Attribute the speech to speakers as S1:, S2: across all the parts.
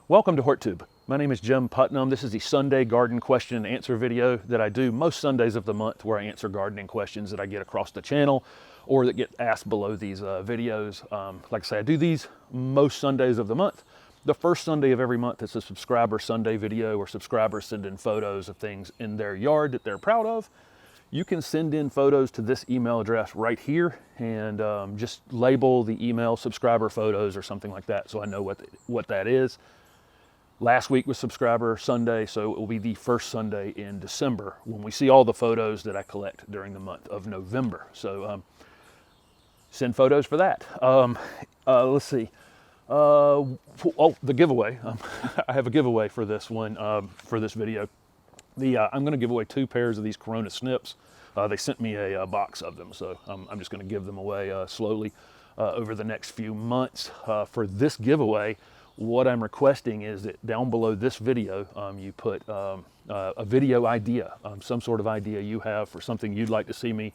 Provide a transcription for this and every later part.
S1: Welcome to HortTube. My name is Jim Putnam. This is the Sunday garden question and answer video that I do most Sundays of the month, where I answer gardening questions that I get across the channel or that get asked below these videos. Like I say, I do these most Sundays of the month. The first Sunday of every month is a subscriber Sunday video where subscribers send in photos of things in their yard that they're proud of. You can send in photos to this email address right here and just label the email subscriber photos or something like that so I know what that is. Last week was subscriber Sunday, so it will be the first Sunday in December when we see all the photos that I collect during the month of November. So send photos for that. Let's see. The giveaway. I have a giveaway for this one, for this video. I'm going to give away 2 pairs of these Corona snips. They sent me a box of them, so I'm just going to give them away slowly over the next few months. For this giveaway, what I'm requesting is that down below this video, you put a video idea, some sort of idea you have for something you'd like to see me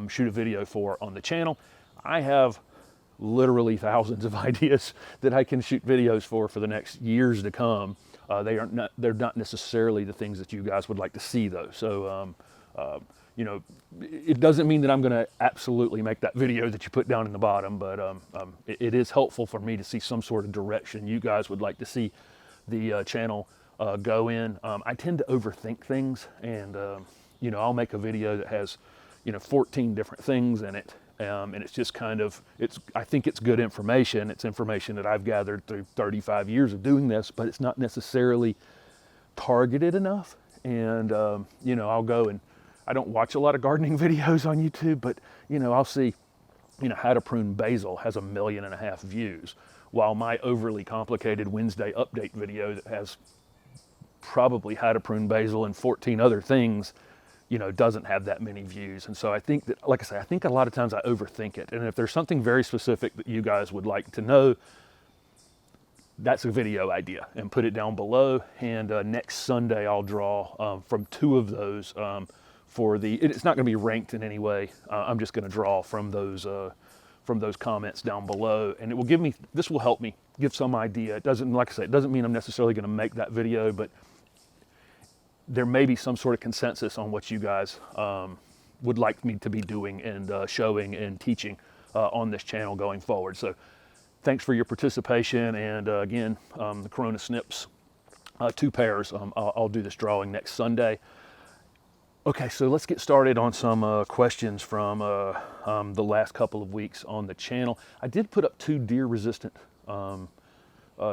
S1: shoot a video for on the channel. I have literally thousands of ideas that I can shoot videos for the next years to come. They're not necessarily the things that you guys would like to see though. So, you know, it doesn't mean that I'm going to absolutely make that video that you put down in the bottom, but it is helpful for me to see some sort of direction you guys would like to see the channel go in. I tend to overthink things, and you know, I'll make a video that has, you know, 14 different things in it, and it's just kind of, I think it's good information. It's information that I've gathered through 35 years of doing this, but it's not necessarily targeted enough. And you know, I'll go and I don't watch a lot of gardening videos on YouTube, but you know, I'll see, you know, how to prune basil has 1.5 million views, while my overly complicated Wednesday update video that has probably how to prune basil and 14 other things, you know, doesn't have that many views. And so I think that, like I say, I think a lot of times I overthink it. And if there's something very specific that you guys would like to know, that's a video idea, and put it down below. And next Sunday I'll draw from 2 of those. It's not going to be ranked in any way. I'm just going to draw from those comments down below, and it will give me, this will help me give some idea. It doesn't, like I say, it doesn't mean I'm necessarily going to make that video, but there may be some sort of consensus on what you guys would like me to be doing and showing and teaching on this channel going forward. So thanks for your participation, and again, the Corona snips, 2 pairs. I'll do this drawing next Sunday. Okay, so let's get started on some questions from the last couple of weeks on the channel. I did put up 2 deer-resistant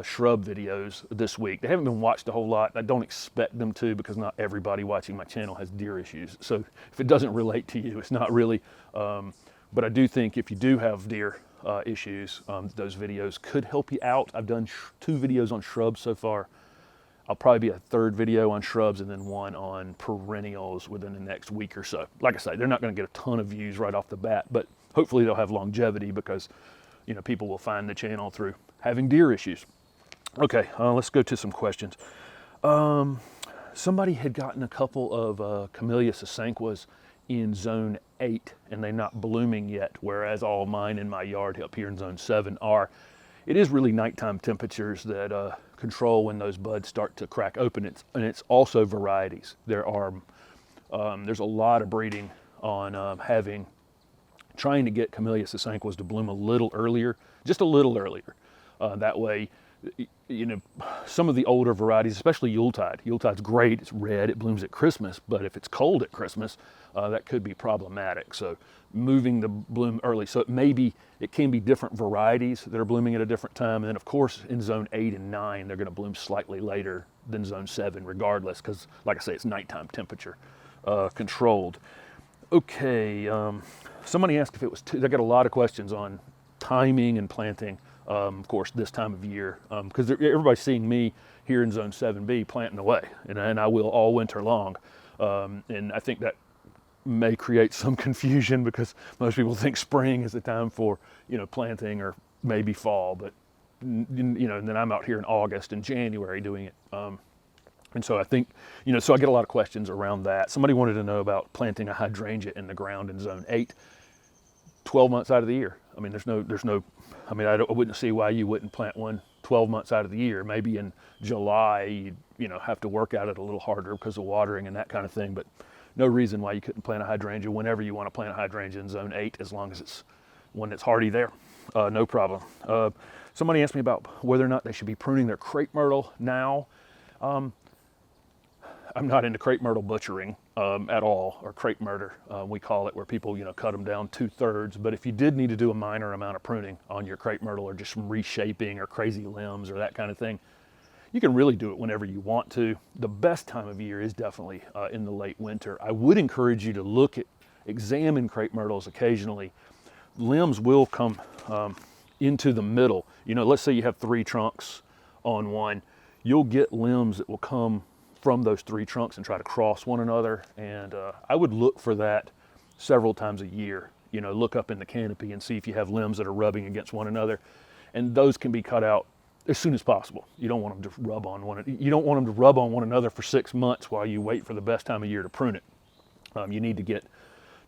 S1: shrub videos this week. They haven't been watched a whole lot. I don't expect them to, because not everybody watching my channel has deer issues. So if it doesn't relate to you, it's not really. But I do think if you do have deer issues, those videos could help you out. I've done 2 videos on shrubs so far. I'll probably be a 3rd video on shrubs, and then 1 on perennials within the next week or so. Like I say, they're not going to get a ton of views right off the bat, but hopefully they'll have longevity, because, you know, people will find the channel through having deer issues. Okay, let's go to some questions. Somebody had gotten a couple of Camellia sasanquas in zone 8, and they're not blooming yet, whereas all mine in my yard up here in zone 7 are. It is really nighttime temperatures that control when those buds start to crack open. And it's also varieties. There's a lot of breeding on trying to get Camellia sasanquas to bloom a little earlier, just a little earlier. That way, you know, some of the older varieties, especially Yuletide. Yuletide's great, it's red, it blooms at Christmas, but if it's cold at Christmas, that could be problematic. So moving the bloom early. So it can be different varieties that are blooming at a different time. And then of course in zone 8 and 9, they're going to bloom slightly later than zone 7 regardless, because like I say, it's nighttime temperature controlled. Okay, somebody asked if it was I got a lot of questions on timing and planting. Of course, this time of year, because everybody's seeing me here in zone 7B planting away, and I will all winter long. And I think that may create some confusion, because most people think spring is the time for, you know, planting, or maybe fall, but you know, and then I'm out here in August and January doing it. And so I think, you know, so I get a lot of questions around that. Somebody wanted to know about planting a hydrangea in the ground in zone 8, 12 months out of the year. I mean, there's no, I mean, I wouldn't see why you wouldn't plant one 12 12 months out of the year. Maybe in July, you know, have to work at it a little harder because of watering and that kind of thing, but no reason why you couldn't plant a hydrangea whenever you want to plant a hydrangea in zone 8, as long as it's one that's hardy there. No problem. Somebody asked me about whether or not they should be pruning their crepe myrtle now. I'm not into crepe myrtle butchering at all, or crepe murder, we call it, where people, you know, cut them down 2/3. But if you did need to do a minor amount of pruning on your crepe myrtle, or just some reshaping or crazy limbs or that kind of thing, you can really do it whenever you want to. The best time of year is definitely in the late winter. I would encourage you to examine crepe myrtles occasionally. Limbs will come into the middle. You know, let's say you have 3 trunks on one. You'll get limbs that will come from those 3 trunks and try to cross one another. And I would look for that several times a year. You know, look up in the canopy and see if you have limbs that are rubbing against one another. And those can be cut out as soon as possible. You don't want them to rub on one another for 6 months while you wait for the best time of year to prune it. You need to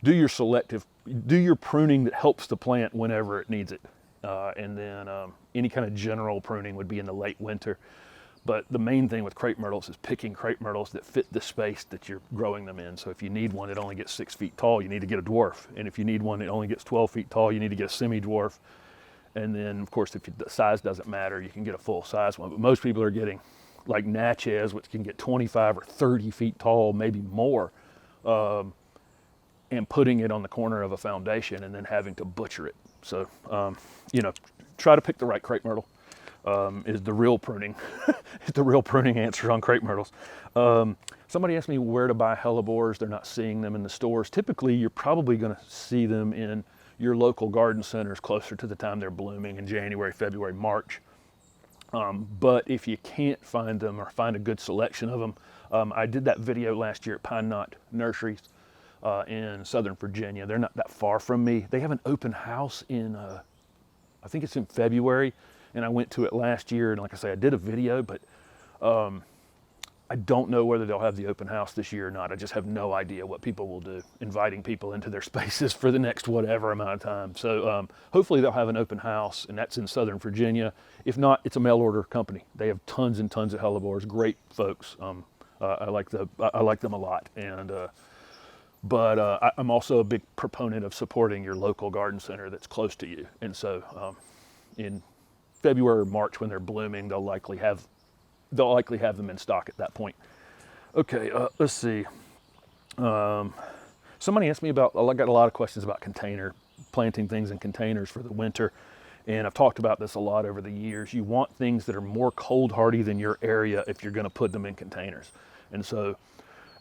S1: do your pruning that helps the plant whenever it needs it. And then any kind of general pruning would be in the late winter. But the main thing with crepe myrtles is picking crepe myrtles that fit the space that you're growing them in. So if you need one that only gets 6 feet tall, you need to get a dwarf. And if you need one that only gets 12 feet tall, you need to get a semi-dwarf. And then, of course, if the size doesn't matter, you can get a full-size one. But most people are getting like Natchez, which can get 25 or 30 feet tall, maybe more, and putting it on the corner of a foundation and then having to butcher it. So, you know, try to pick the right crepe myrtle. Is the real pruning, is the real pruning answer on crepe myrtles. Somebody asked me where to buy hellebores. They're not seeing them in the stores. Typically, you're probably going to see them in your local garden centers closer to the time they're blooming in January, February, March. But if you can't find them or find a good selection of them, I did that video last year at Pine Knot Nurseries in Southern Virginia. They're not that far from me. They have an open house in, I think it's in February. And I went to it last year, and like I say, I did a video, but I don't know whether they'll have the open house this year or not. I just have no idea what people will do, inviting people into their spaces for the next whatever amount of time. So hopefully they'll have an open house, and that's in Southern Virginia. If not, it's a mail order company. They have tons and tons of hellebores, great folks. I like them a lot. And but I'm also a big proponent of supporting your local garden center that's close to you. And so in February or March, when they're blooming, they'll likely have them in stock at that point. Okay, let's see. Somebody asked me I got a lot of questions about planting things in containers for the winter, and I've talked about this a lot over the years. You want things that are more cold hardy than your area if you're going to put them in containers. And so,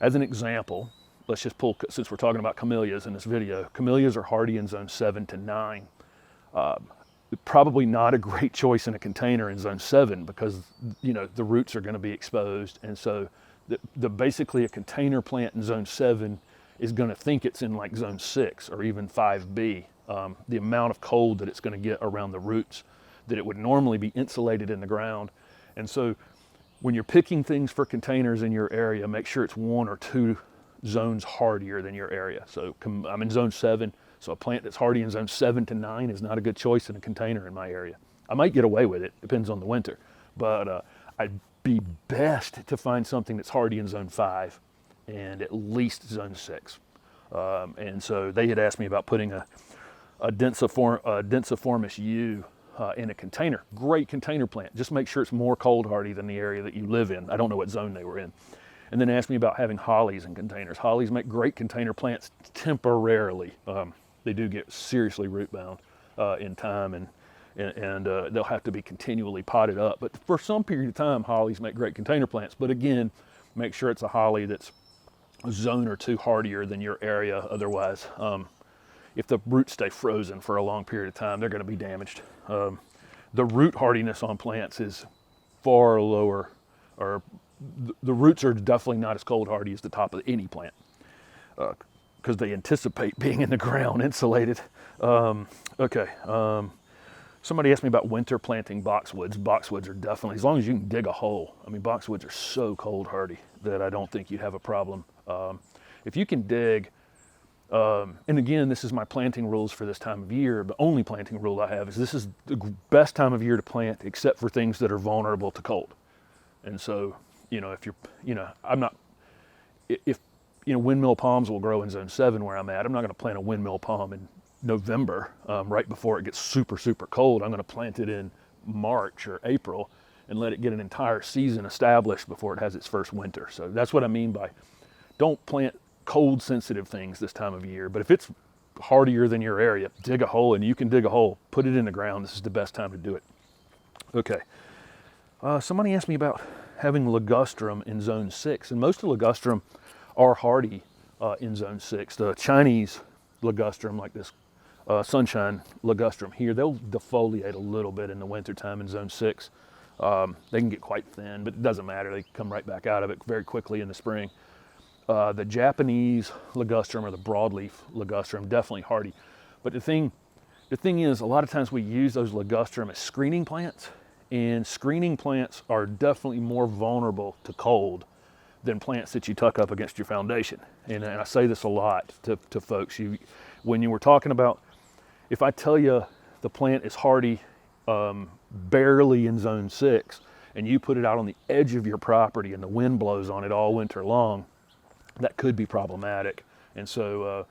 S1: as an example, let's just pull, since we're talking about camellias in this video, camellias are hardy in zone 7 to 9. Probably not a great choice in a container in zone 7 because, you know, the roots are going to be exposed. And so basically a container plant in zone 7 is going to think it's in like zone 6 or even 5B. The amount of cold that it's going to get around the roots, that it would normally be insulated in the ground. And so when you're picking things for containers in your area, make sure it's 1 or 2 zones hardier than your area. So I'm in zone 7. So a plant that's hardy in zone 7 to 9 is not a good choice in a container in my area. I might get away with it, depends on the winter, but I'd be best to find something that's hardy in zone 5 and at least zone 6. And so they had asked me about putting a densiformis U in a container. Great container plant. Just make sure it's more cold hardy than the area that you live in. I don't know what zone they were in. And then asked me about having hollies in containers. Hollies make great container plants temporarily. They do get seriously root bound in time, and they'll have to be continually potted up. But for some period of time, hollies make great container plants. But again, make sure it's a holly that's a zone or 2 hardier than your area. Otherwise, if the roots stay frozen for a long period of time, they're going to be damaged. The root hardiness on plants is far lower, or the roots are definitely not as cold hardy as the top of any plant. Because they anticipate being in the ground insulated. Okay, somebody asked me about winter planting boxwoods. Boxwoods are definitely, as long as you can dig a hole. I mean, boxwoods are so cold hardy that I don't think you'd have a problem. If you can dig And again, this is my planting rules for this time of year. The only planting rule I have is this is the best time of year to plant, except for things that are vulnerable to cold. And so, if you're, I'm not, if, windmill palms will grow in zone 7 where I'm at. I'm not going to plant a windmill palm in November, right before it gets super, super cold. I'm going to plant it in March or April and let it get an entire season established before it has its first winter. So that's what I mean by don't plant cold sensitive things this time of year. But if it's hardier than your area, dig a hole, and you can dig a hole, put it in the ground. This is the best time to do it. Okay. Somebody asked me about having ligustrum in zone 6, and most of ligustrum are hardy in zone 6. The Chinese ligustrum, like this sunshine ligustrum here, they'll defoliate a little bit in the wintertime in zone 6. They can get quite thin, but it doesn't matter. They come right back out of it very quickly in the spring. The Japanese ligustrum or the broadleaf ligustrum, definitely hardy. But the thing is, a lot of times we use those ligustrum as screening plants, and screening plants are definitely more vulnerable to cold than plants that you tuck up against your foundation. And I say this a lot to folks. When you were talking about, if I tell you the plant is hardy barely in zone 6, and you put it out on the edge of your property and the wind blows on it all winter long, that could be problematic. And so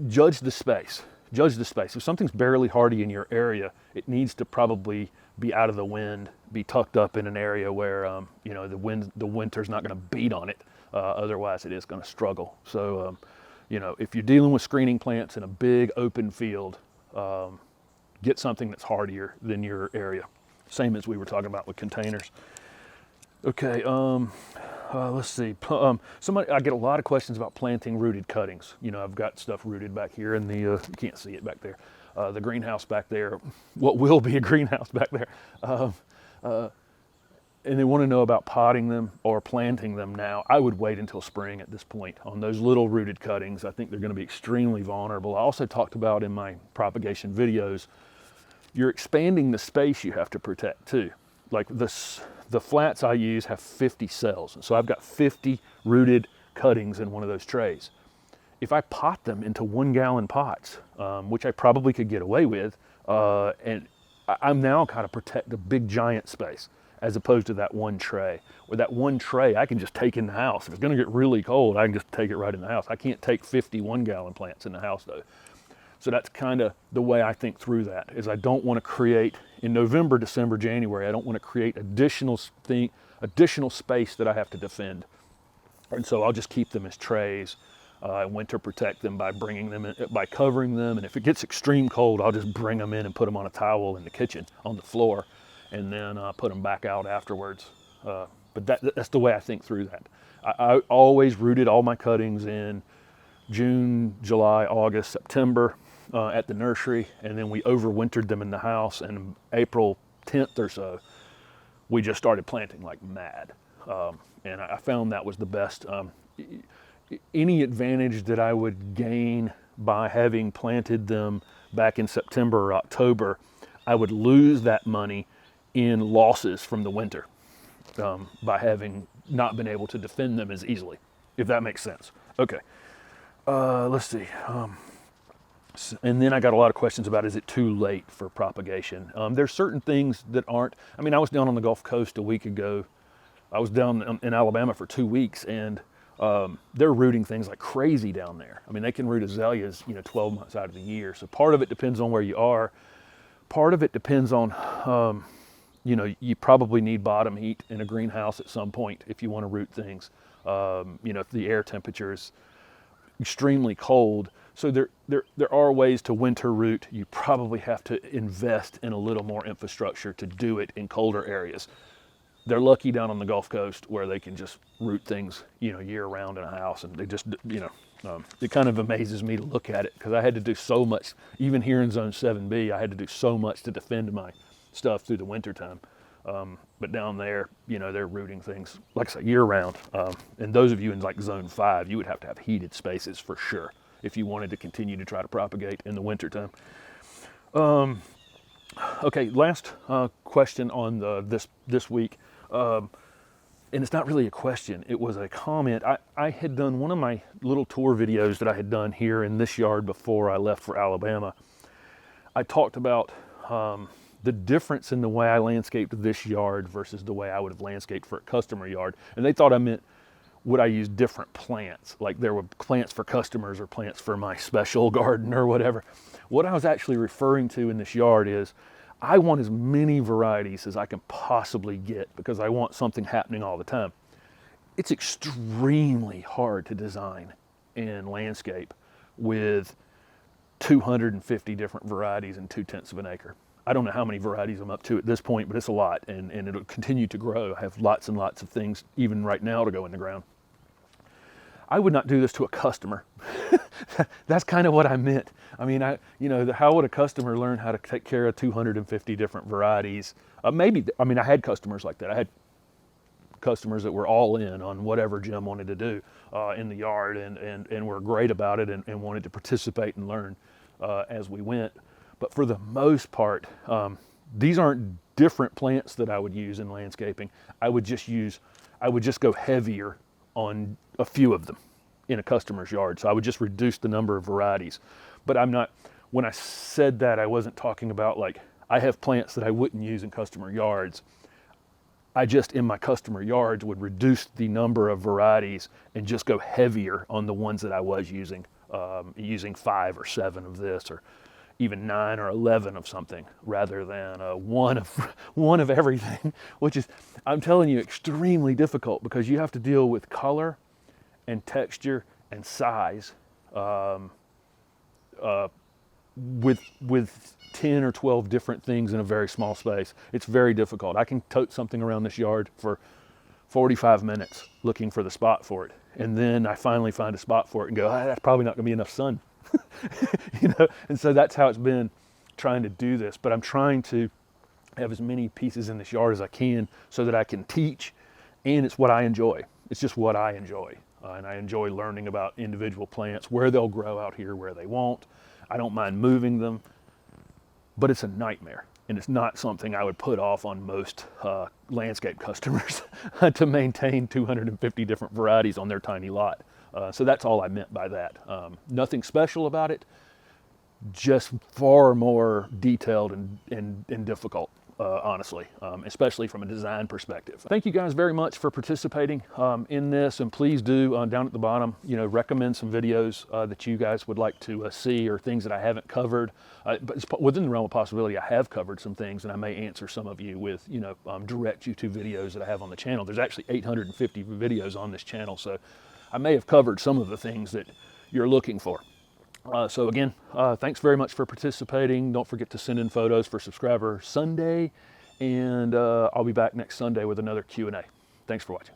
S1: judge the space. Judge the space. If something's barely hardy in your area, it needs to probably be out of the wind, be tucked up in an area where the winter's not going to beat on it. Otherwise, it is going to struggle. So, if you're dealing with screening plants in a big open field, get something that's hardier than your area. Same as we were talking about with containers. Okay. Let's see. I get a lot of questions about planting rooted cuttings. I've got stuff rooted back here in the, you can't see it back there, the greenhouse back there, what will be a greenhouse back there. And they want to know about potting them or planting them now. I would wait until spring at this point on those little rooted cuttings. I think they're going to be extremely vulnerable. I also talked about in my propagation videos, you're expanding the space you have to protect too. Like the flats I use have 50 cells. So I've got 50 rooted cuttings in one of those trays. If I pot them into 1 gallon pots, which I probably could get away with, and I'm now kind of protect a big giant space as opposed to that one tray. With that one tray, I can just take in the house. If it's gonna get really cold, I can just take it right in the house. I can't take 50 1-gallon plants in the house though. So that's kind of the way I think through that, is I don't want to create, in November, December, January, I don't want to create additional space that I have to defend. And so I'll just keep them as trays, winter protect them by bringing them in, by covering them. And if it gets extreme cold, I'll just bring them in and put them on a towel in the kitchen, on the floor, and then put them back out afterwards. But that's the way I think through that. I always rooted all my cuttings in June, July, August, September. At the nursery, and then we overwintered them in the house, and April 10th or so we just started planting like mad, and I found that was the best. Any advantage that I would gain by having planted them back in September or October, I would lose that money in losses from the winter by having not been able to defend them as easily, if that makes sense. Okay, let's see. And then I got a lot of questions about, is it too late for propagation? There's certain things that aren't. I mean, I was down on the Gulf Coast a week ago. I was down in Alabama for 2 weeks, and they're rooting things like crazy down there. I mean, they can root azaleas, 12 months out of the year. So part of it depends on where you are. Part of it depends on, you probably need bottom heat in a greenhouse at some point if you want to root things. If the air temperature is extremely cold. So there are ways to winter root. You probably have to invest in a little more infrastructure to do it in colder areas. They're lucky down on the Gulf Coast where they can just root things, year round in a house, and they just, it kind of amazes me to look at it, because I had to do so much, even here in Zone 7B, I had to do so much to defend my stuff through the winter time. But down there, they're rooting things, like I say, year round. And those of you in like Zone 5, you would have to have heated spaces for sure if you wanted to continue to try to propagate in the wintertime. Okay, last question on this week. and it's not really a question, it was a comment. I had done one of my little tour videos that I had done here in this yard before I left for Alabama. I talked about the difference in the way I landscaped this yard versus the way I would have landscaped for a customer yard. And they thought I meant, would I use different plants? Like there were plants for customers or plants for my special garden or whatever. What I was actually referring to in this yard is I want as many varieties as I can possibly get because I want something happening all the time. It's extremely hard to design and landscape with 250 different varieties in 2/10 of an acre. I don't know how many varieties I'm up to at this point, but it's a lot, and it'll continue to grow. I have lots and lots of things, even right now, to go in the ground. I would not do this to a customer. That's kind of what I meant. I mean, how would a customer learn how to take care of 250 different varieties? I had customers like that. I had customers that were all in on whatever Jim wanted to do in the yard and were great about it and wanted to participate and learn as we went. But for the most part, these aren't different plants that I would use in landscaping. I would just go heavier on a few of them in a customer's yard. So I would just reduce the number of varieties. But when I said that, I wasn't talking about like, I have plants that I wouldn't use in customer yards. I just, in my customer yards, would reduce the number of varieties and just go heavier on the ones that I was using, using 5 or 7 of this, or even 9 or 11 of something, rather than one of everything, which is, I'm telling you, extremely difficult because you have to deal with color and texture and size with 10 or 12 different things in a very small space. It's very difficult. I can tote something around this yard for 45 minutes looking for the spot for it, and then I finally find a spot for it and go, that's probably not going to be enough sun. And so that's how it's been trying to do this. But I'm trying to have as many pieces in this yard as I can so that I can teach, and it's what I enjoy. It's just what I enjoy. And I enjoy learning about individual plants, where they'll grow out here, where they won't. I don't mind moving them, but it's a nightmare. And it's not something I would put off on most landscape customers to maintain 250 different varieties on their tiny lot. So that's all I meant by that. Nothing special about it, just far more detailed and difficult, honestly, especially from a design perspective. Thank you guys very much for participating in this, and please do, down at the bottom, recommend some videos that you guys would like to see, or things that I haven't covered. But it's within the realm of possibility I have covered some things, and I may answer some of you with, direct YouTube videos that I have on the channel. There's actually 850 videos on this channel, so I may have covered some of the things that you're looking for. So again, thanks very much for participating. Don't forget to send in photos for Subscriber Sunday, and I'll be back next Sunday with another Q&A. Thanks for watching.